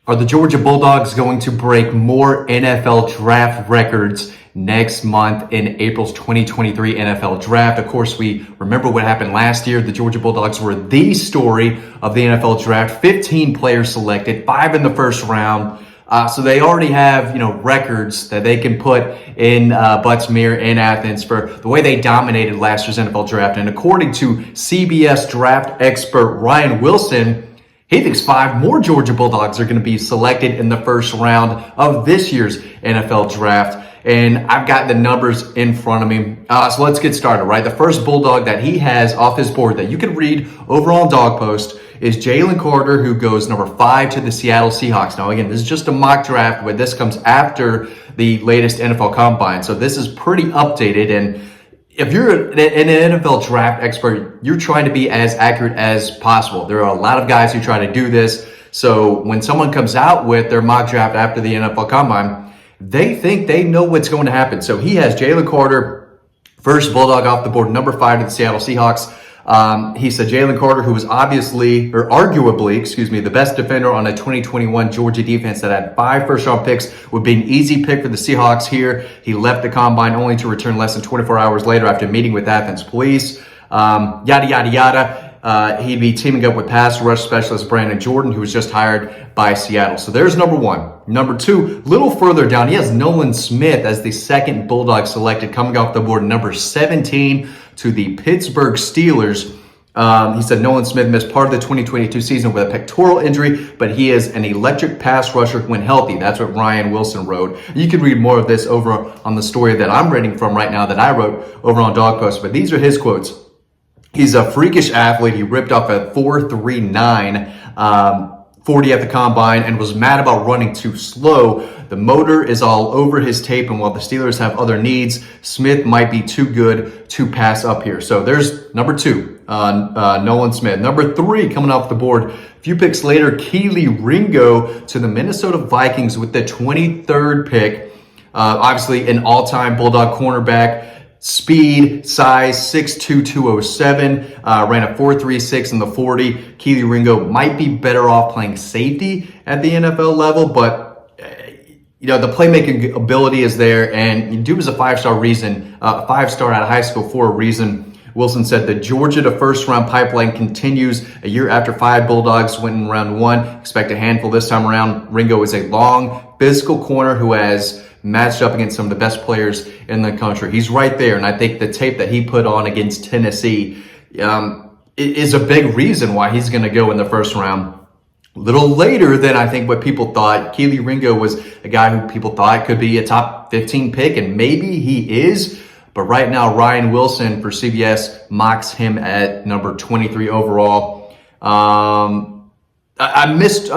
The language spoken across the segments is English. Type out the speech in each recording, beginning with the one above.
Are the Georgia Bulldogs going to break more NFL draft records next month in April's 2023 NFL draft? Of course, we remember what happened last year. The Georgia Bulldogs were the story of the NFL draft. 15 players selected, 5 in the first round. So they already have, records that they can put in Butts-Mehre in Athens for the way they dominated last year's NFL draft. And according to CBS draft expert Ryan Wilson, he thinks 5 more Georgia Bulldogs are going to be selected in the first round of this year's NFL draft. And I've got the numbers in front of me. So let's get started, right? The first Bulldog that he has off his board that you can read over on Dog Post is Jalen Carter, who goes number 5 to the Seattle Seahawks. Now, again, this is just a mock draft, but this comes after the latest NFL Combine. So this is pretty updated. And if you're an NFL draft expert, you're trying to be as accurate as possible. There are a lot of guys who try to do this. So when someone comes out with their mock draft after the NFL Combine, they think they know what's going to happen. So he has Jalen Carter, first Bulldog off the board, number 5 to the Seattle Seahawks. He said Jalen Carter, who was arguably, the best defender on a 2021 Georgia defense that had 5 first-round picks, would be an easy pick for the Seahawks here. He left the Combine only to return less than 24 hours later after meeting with Athens police. Yada, yada, yada. He'd be teaming up with pass rush specialist Brandon Jordan, who was just hired by Seattle. So there's number 1. Number 2, a little further down, he has Nolan Smith as the second Bulldog selected, coming off the board, number 17 to the Pittsburgh Steelers. He said Nolan Smith missed part of the 2022 season with a pectoral injury, but he is an electric pass rusher when healthy. That's what Ryan Wilson wrote. You can read more of this over on the story that I'm reading from right now that I wrote over on Dog Post, but these are his quotes. He's a freakish athlete. He ripped off a 4.39 40 at the Combine and was mad about running too slow. The motor is all over his tape, and while the Steelers have other needs, Smith might be too good to pass up here. So there's number 2, Nolan Smith. Number 3, coming off the board, a few picks later, Kelee Ringo to the Minnesota Vikings with the 23rd pick. Obviously, an all-time Bulldog cornerback. Speed, size, 6'2", 207, ran a 4.36 in the 40. Kelee Ringo might be better off playing safety at the NFL level, but the playmaking ability is there, and dude was a 5-star out of high school for a reason. Wilson said the Georgia to first-round pipeline continues a year after 5 Bulldogs went in round 1. Expect a handful this time around. Ringo is a long, physical corner who has matched up against some of the best players in the country. He's right there, and I think the tape that he put on against Tennessee is a big reason why he's going to go in the first round. A little later than I think what people thought. Kelee Ringo was a guy who people thought could be a top 15 pick, and maybe he is. But right now, Ryan Wilson for CBS mocks him at number 23 overall. I missed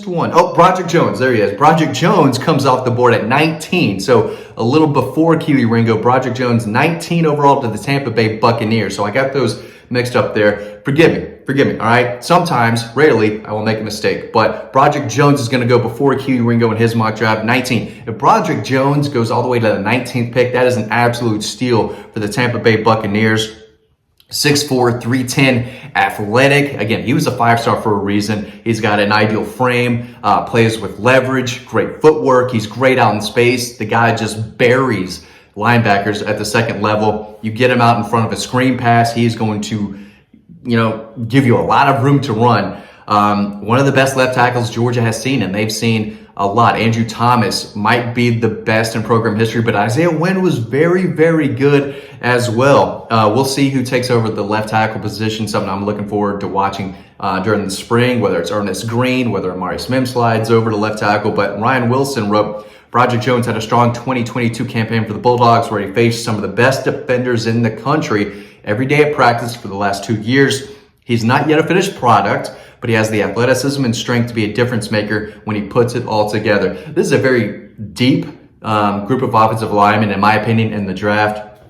one. Oh, Broderick Jones. There he is. Broderick Jones comes off the board at 19. So a little before Kelee Ringo. Broderick Jones, 19 overall to the Tampa Bay Buccaneers. So I got those mixed up there. Forgive me. All right. Sometimes, rarely, I will make a mistake. But Broderick Jones is going to go before Kelee Ringo in his mock draft, 19. If Broderick Jones goes all the way to the 19th pick, that is an absolute steal for the Tampa Bay Buccaneers. 6'4", 310, athletic. Again, he was a 5-star for a reason. He's got an ideal frame, plays with leverage, great footwork. He's great out in space. The guy just buries linebackers at the second level. You get him out in front of a screen pass, he's going to, give you a lot of room to run. One of the best left tackles Georgia has seen, and they've seen a lot. Andrew Thomas might be the best in program history, but Isaiah Wynn was very, very good as well. We'll see who takes over the left tackle position, something I'm looking forward to watching during the spring, whether it's Ernest Green, whether Amari Smith slides over to left tackle. But Ryan Wilson wrote, Broderick Jones had a strong 2022 campaign for the Bulldogs where he faced some of the best defenders in the country every day at practice for the last 2 years. He's not yet a finished product, but he has the athleticism and strength to be a difference maker when he puts it all together. This is a very deep group of offensive linemen, in my opinion, in the draft.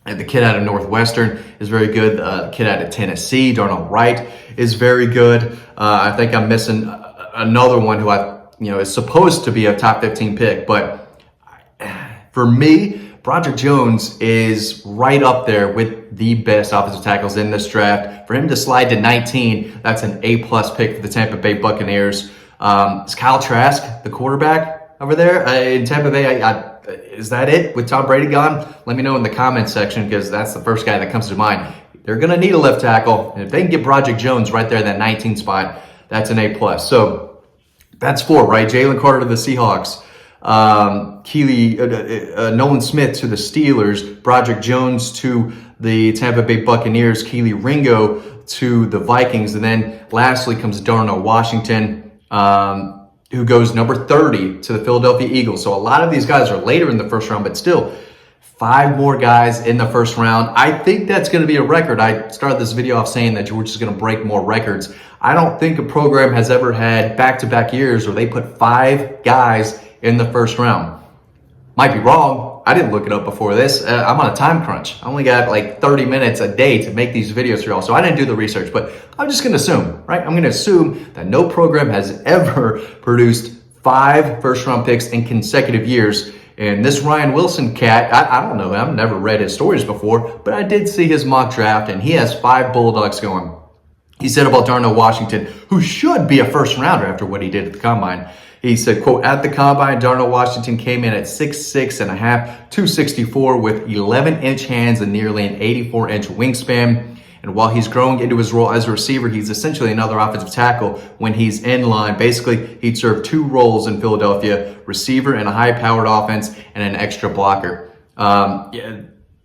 And the kid out of Northwestern is very good. The kid out of Tennessee, Darnell Wright, is very good. I think I'm missing another one who is supposed to be a top 15 pick. But for me, Broderick Jones is right up there with the best offensive tackles in this draft. For him to slide to 19, that's an A-plus pick for the Tampa Bay Buccaneers. Is Kyle Trask the quarterback over there in Tampa Bay? Is that it with Tom Brady gone? Let me know in the comments section, because that's the first guy that comes to mind. They're going to need a left tackle. And if they can get Project Jones right there in that 19 spot, that's an A+. So that's 4, right? Jalen Carter to the Seahawks. Nolan Smith to the Steelers. Project Jones to the Tampa Bay Buccaneers. Keely Ringo to the Vikings. And then lastly comes Darnell Washington, who goes number 30 to the Philadelphia Eagles. So a lot of these guys are later in the first round, but still 5 more guys in the first round. I think that's going to be a record. I started this video off saying that Georgia's going to break more records. I don't think a program has ever had back-to-back years where they put 5 guys in the first round. Might be wrong. I didn't look it up before this. I'm on a time crunch. I only got like 30 minutes a day to make these videos for y'all, so I didn't do the research, but I'm just going to assume, right? I'm going to assume that no program has ever produced 5 first-round picks in consecutive years. And this Ryan Wilson cat, I don't know, I've never read his stories before, but I did see his mock draft, and he has 5 Bulldogs going. He said about Darnell Washington, who should be a first-rounder after what he did at the Combine. He said, quote, at the Combine, Darnell Washington came in at 6'6 and a half, 264 with 11-inch hands and nearly an 84-inch wingspan. And while he's growing into his role as a receiver, he's essentially another offensive tackle when he's in line. Basically, he'd serve 2 roles in Philadelphia, receiver in a high-powered offense and an extra blocker.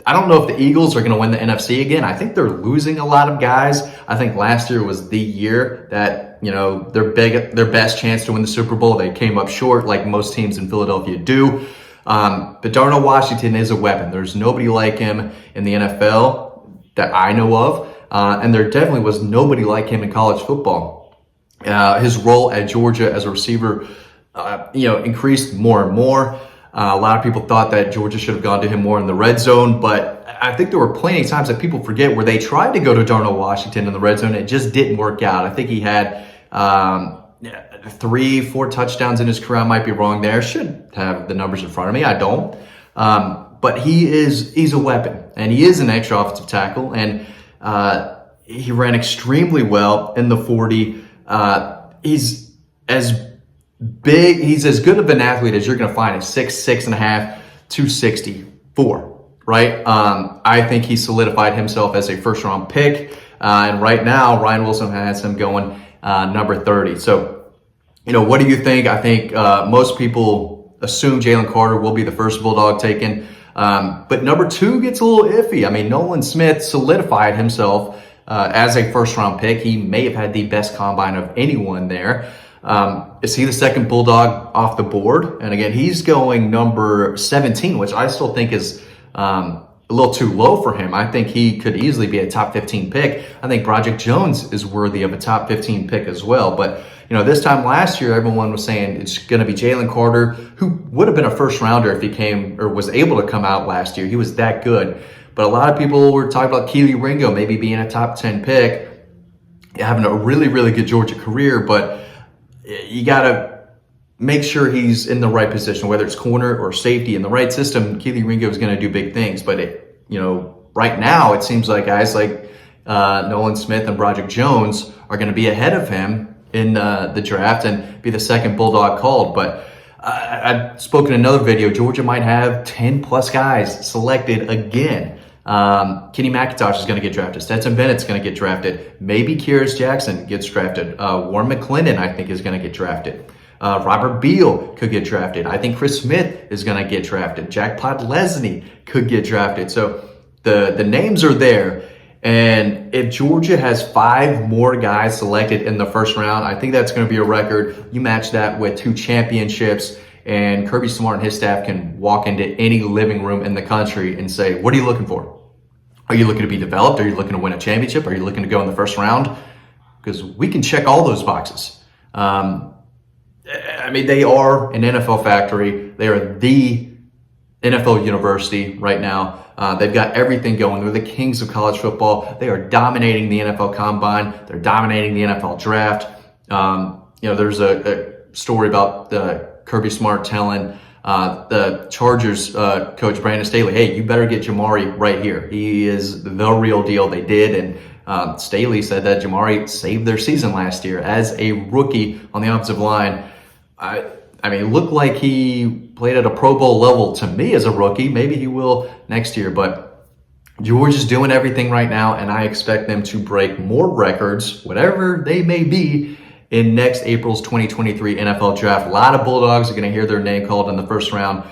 I don't know if the Eagles are going to win the NFC again. I think they're losing a lot of guys. I think last year was the year that, their best chance to win the Super Bowl. They came up short like most teams in Philadelphia do. But Darnell Washington is a weapon. There's nobody like him in the NFL that I know of. And there definitely was nobody like him in college football. His role at Georgia as a receiver, increased more and more. A lot of people thought that Georgia should have gone to him more in the red zone, but I think there were plenty of times that people forget where they tried to go to Darnell Washington in the red zone. It just didn't work out. I think he had 3-4 touchdowns in his career. I might be wrong there. Should have the numbers in front of me. I don't. But he's a weapon, and he is an extra offensive tackle, and he ran extremely well in the 40. He's as good of an athlete as you're going to find at 6'6 and a half, 264, right? I think he solidified himself as a first-round pick, and right now Ryan Wilson has him going number 30. So, what do you think? I think most people assume Jalen Carter will be the first Bulldog taken. But number 2 gets a little iffy. I mean, Nolan Smith solidified himself as a first-round pick. He may have had the best combine of anyone there. Is he the second Bulldog off the board? And again, he's going number 17, which I still think is a little too low for him. I think he could easily be a top 15 pick. I think Project Jones is worthy of a top 15 pick as well. But this time last year, everyone was saying it's going to be Jalen Carter, who would have been a first rounder if he came or was able to come out last year. He was that good. But a lot of people were talking about Keely Ringo maybe being a top 10 pick, having a really, really good Georgia career. But you got to make sure he's in the right position, whether it's corner or safety. In the right system, Keely Ringo is going to do big things. But, right now it seems like guys like Nolan Smith and Project Jones are going to be ahead of him in the draft and be the second Bulldog called. But I spoke in another video, Georgia might have 10 plus guys selected again. Kenny McIntosh is going to get drafted. Stetson Bennett's going to get drafted. Maybe Kyrus Jackson gets drafted. Warren McClendon, I think, is going to get drafted. Robert Beal could get drafted. I think Chris Smith is going to get drafted. Jack Podlesny could get drafted. So the names are there. And if Georgia has 5 more guys selected in the first round, I think that's going to be a record. You match that with 2 championships, and Kirby Smart and his staff can walk into any living room in the country and say, what are you looking for? Are you looking to be developed? Are you looking to win a championship? Are you looking to go in the first round? Because we can check all those boxes. They are an NFL factory. They are the NFL university right now. They've got everything going. They're the kings of college football. They are dominating the NFL Combine. They're dominating the NFL Draft. There's a story about Kirby Smart telling the Chargers coach Brandon Staley, hey, you better get Jamari right here. He is the real deal. They did, and Staley said that Jamari saved their season last year as a rookie on the offensive line. I mean, it looked like he played at a Pro Bowl level to me as a rookie. Maybe he will next year, but George is doing everything right now, and I expect them to break more records, whatever they may be, in next April's 2023 NFL Draft. A lot of Bulldogs are going to hear their name called in the first round.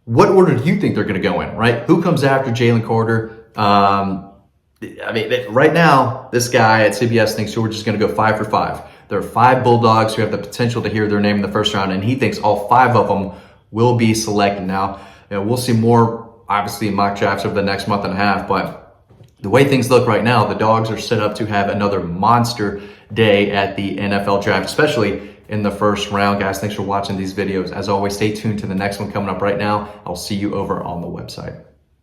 What order do you think they're going to go in, right? Who comes after Jalen Carter? I mean, right now, this guy at CBS thinks George is going to go 5 for 5. There are 5 Bulldogs who have the potential to hear their name in the first round, and he thinks all 5 of them will be selected. Now, we'll see more, obviously, in mock drafts over the next month and a half, but the way things look right now, the Dogs are set up to have another monster day at the NFL Draft, especially in the first round. Guys, thanks for watching these videos. As always, stay tuned to the next one coming up right now. I'll see you over on the website.